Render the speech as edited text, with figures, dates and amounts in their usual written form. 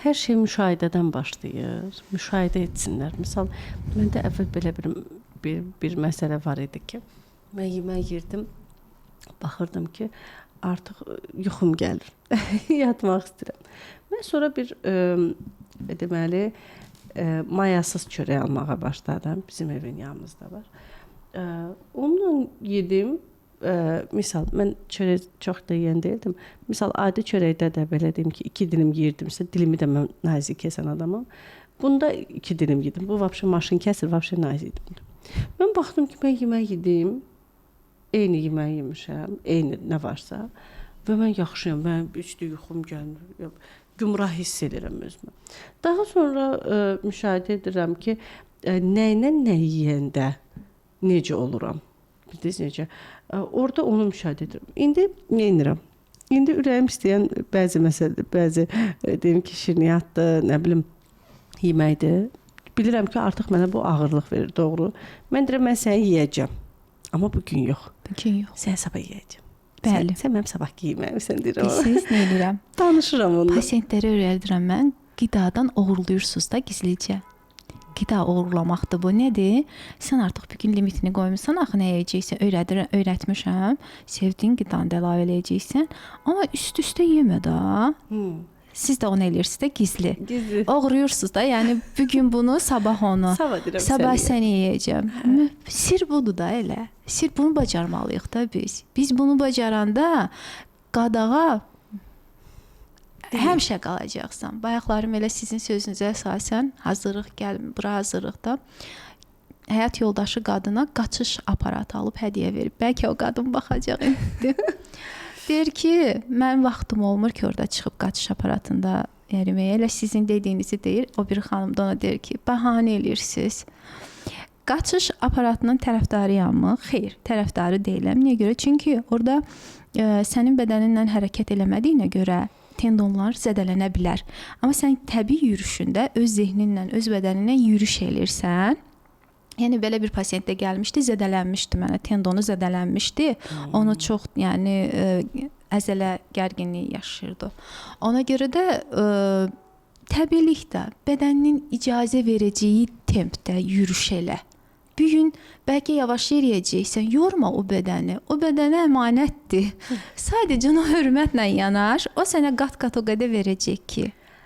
hər şey müşahidədən başlayır. Müşahidə etsinlər. Misal, məndə əvvəl belə bir məsələ var idi ki, mən yemək yirdim, baxırdım ki, artıq yuxum gəlir. Yatmaq istəyirəm. Mən sonra bir deməli mayasız çörək almağa başladım. Bizim evin yanımızda var. Onunla yedim. Misal, mən çörək çox da yeyən deyildim. Misal, adi çörəkdə də belə deyim ki, 2 dilim yeyirdimsə, dilimi də mən nazik kəsən adamam. Bunda 2 dilim yedim. Bu vəbşə maşın kəsir, vəbşə nazik yedim. Mən baxdım ki, mən yemək yedim. Eyni yemək yemişəm, eyni nə varsa. Və mən yaxşıyam, mən heç də yuxum gəlmir. Gümrah hiss edirəm özümü. Daha sonra müşahidə edirəm ki, nəylə nə yeyəndə necə oluram. Bildiniz necə? Orada onu müşahidə edirəm. İndi nə edirəm? İndi ürəyim istəyən bəzi deyim ki, şirniyyatdır, nə bilim, yeməkdir. Bilirəm ki, artıq mənə bu ağırlıq verir, doğru. Mən deyirəm, mən səni yeyəcəm. Amma bugün yox. Bugün yox. Sən sabah yeyəcəm. Bəli. Sən mənim sabah yeməlisən deyirəm. Siz nə edirəm? Danışıram onunla. Pasientlərə öyrədirəm mən, qidadan oğurluyursunuz da gizlicə. Qida oğurlamaqdır bu. Nədir? Sən artıq bir gün limitini qoymusan, axı nə yeyəcəksən, öyrətmişəm. Sevdiyin qidanı da əlavə eləyəcəksən. Amma üst-üstə yemə də. Siz də onu eləyirsiniz də gizli. Oğuruyursunuz da. Yəni bugün bunu, sabah onu. Sabah səni yeyəcəm. Sir budur da elə. Sir bunu bacarmalıyıq da biz. Biz bunu bacaranda qadağa həmişə qalacaqsan. Bayaqlarım elə sizin sözünüzə əsasən hazırlıq gəlmir. Bura hazırlıqda həyat yoldaşı qadına qaçış aparatı alıb hədiyyə verib. Bəlkə o qadın baxacaq indi. Deyir ki, mənim vaxtım olmur ki, orada çıxıb qaçış aparatında yeriməyə. Elə sizin dediyinizi deyir. O bir xanım da ona deyir ki, bəhanə eləyirsiniz. Qaçış aparatının tərəfdarıyam. Xeyr, tərəfdarı deyiləm. Niyə görə? Çünki orada sənin bədəninlə hərəkət eləmədiyinə görə tendonlar zədələnə bilər. Amma sən təbii yürüşündə öz zehninlə, öz bədəninlə yürüş elirsən. Yəni belə bir pasiyent də gəlmişdi, zədələnmişdi mənə, tendonu zədələnmişdi. Onu çox, yəni əzələ gərginliyi yaşayırdı. Ona görə də təbiilikdə bədəninin icazə verəcəyi tempdə yürüş elə. Bir gün bəlkə yavaş yeriyəcəksən, yorma o bədəni. O bədənə əmanətdir. Sadəcə ona hörmətlə yanaş, o sənə qat-qat o qədər verəcək ki.